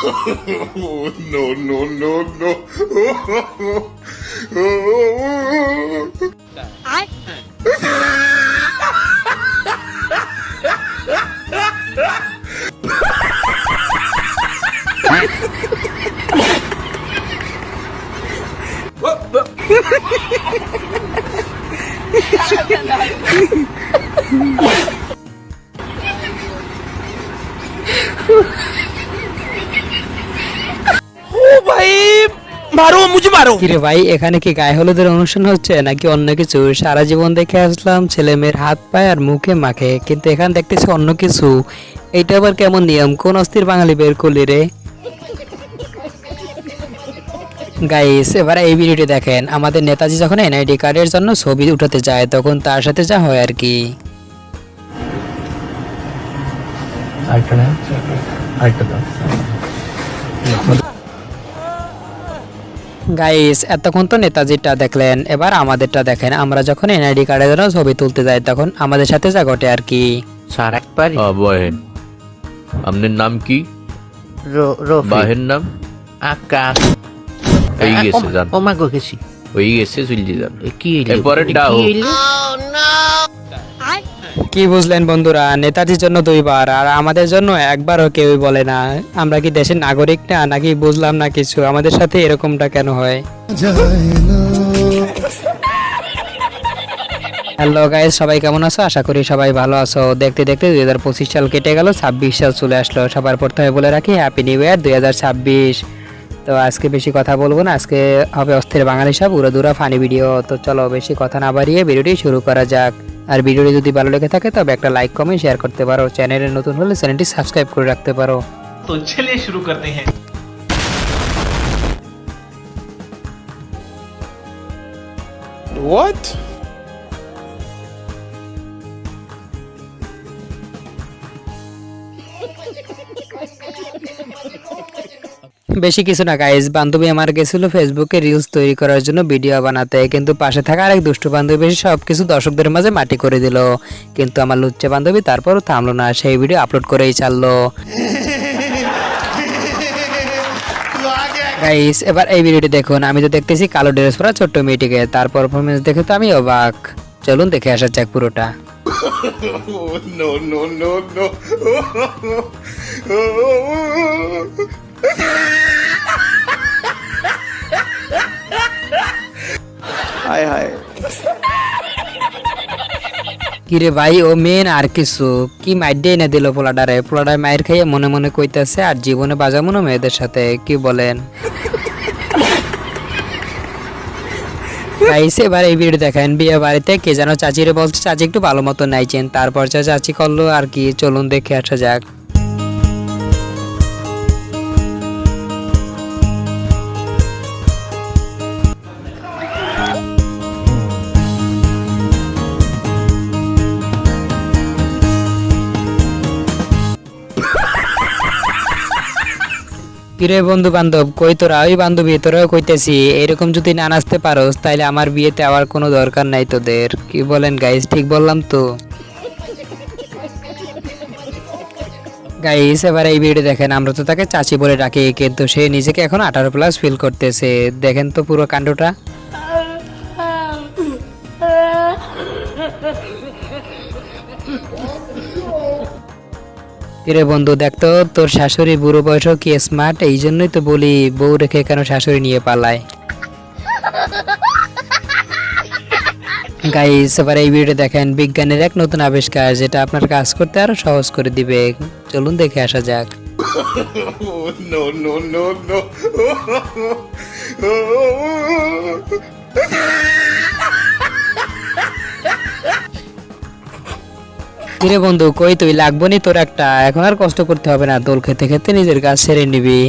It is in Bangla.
No, no, no, no. মারো মুঝে মারো। কিরে ভাই, এখানে কি গায়ে হলুদের অনুষ্ঠান হচ্ছে নাকি অন্য কিছু? সারা জীবন দেখে আসলাম ছেলে মেয়ের হাত পায়ে আর মুখে মাখে, কিন্তু এখানে দেখতেছি অন্য কিছু। এইটা আবার কেমন নিয়ম? কোন অস্থির বাঙালি বের করলি রে? গাইস, এবার এই ভিডিওটি দেখেন। আমাদের নেতাজি যখন এনআইডি কার্ডের জন্য ছবি উঠাতে যায় তখন তার সাথে যা হয় আর কি। গাইস, এতক্ষণ তো নেতাজিটা দেখলেন, এবার আমাদেরটা দেখেন। আমরা যখন এনআইডি কার্ডের জন্য ছবি তুলতে যাই তখন আমাদের সাথে যা ঘটে আর কি। স্যার একবার বহেন, আপনার নাম কি? বাহের নাম আকাশ হয়ে গেছে, জান ও মা গো গেছি হয়ে গেছে, চলছে যান। কি এরপরে ডাও। কি বুঝলেন বন্ধুরা? নেতাজির জন্য দুইবার আর আমাদের জন্য একবারও কেউই বলে না। আমরা কি দেশের নাগরিক না নাকি? বুঝলাম না কিছু, আমাদের সাথে এরকমটা কেন হয়? হ্যালো গাইস, সবাই কেমন আছো? আশা করি সবাই ভালো আছো। দেখতে দেখতে 2025 সাল কেটে গেল, 26 সাল চলে আসলো। সবার প্রথমে বলে রাখি হ্যাপি নিউ ইয়ার 2026। তো আজকে বেশি কথা বলবো না, আজকে হবে অস্থির বাঙালি সব উড়াদুরা ফানি ভিডিও। তো চলো বেশি কথা না বাড়িয়ে ভিডিওটি শুরু করা যাক। আর ভিডিওটি যদি ভালো লেগে থাকে তবে একটা লাইক কমেন্ট শেয়ার করতে পারো। চ্যানেলে নতুন হলে চ্যানেলটি সাবস্ক্রাইব করে রাখতে পারো। तो चलिए शुरू करते हैं। What? বেশি কিছু না গাইজ, বান্ধবী আমার গেছিল ফেসবুকে রিলস তৈরি করার জন্য ভিডিও বানাতে, কিন্তু পাশে থাকা আরেক দুষ্টু বান্ধবী এসে সবকিছু দর্শকদের মাঝে মাটি করে দিল। কিন্তু আমার লুচ্চা বান্ধবী তারপরও থামলো না, সেই ভিডিও আপলোড করেই ছাড়লো। গাইস, এবার এই ভিডিওটি দেখুন। আমি তো দেখতেছি কালো ড্রেস পরা ছোট্ট মেয়েটিকে, তার পারফরমেন্স দেখে তো আমি অবাক। চলুন দেখে আসা যাক পুরোটা। No, no, no, no. হায় হায় কিরে ভাই, ও মেন আর কিছু কি মাইডে এনে দিল পোলাডারে। পোলাডার মায়ের খাইয়ে মনে মনে কইতাছে আর জীবনে বাজাবো না মেয়েদের সাথে, কি বলেন? গাইস, এবার এই ভিডিও দেখেন। বিয়ে বাড়িতে কে যেন চাচিরে বলছে চাচি একটু ভালো মতো নাইছেন, তারপর চাচি করলো আর কি। চলুন দেখে আসা যাক। কিরে বন্ধু বান্ধব, কই তোরা? ওই বান্ধবী, তোরাও কইতেছি এরকম যদি না নাচতে পারোস তাইলে আমার বিয়েতে আবার কোনো দরকার নাই তোদের। কি বলেন গাইস, ঠিক বললাম তো? গাইস, এবার এই ভিডিও দেখেন। আমরা তো তাকে চাচি বলে ডাকি, কিন্তু সে নিজেকে এখন 18+ ফিল করতেছে। দেখেন তো পুরো কাণ্ডটা। কিরে বন্ধু, দেখতো তোর শাশুড়ি বুড়ো বয়সও কি স্মার্ট। এই জন্যই তো বলি বউ রেখে কেন শাশুড়ি নিয়ে পালায়। গাইস, এবার এই ভিডিও দেখেন। বিজ্ঞানের এক নতুন আবিষ্কার যেটা আপনার কাজ করতে আরো সহজ করে দিবে। চলুন দেখে আসা যাক। No, no, no, no. কিরে বন্ধু, কই তুই? লাগবো নি তোর একটা। এখন আর কষ্ট করতে হবে না, দোল খেতে খেতে নিজের কাজ সেরে নিবি।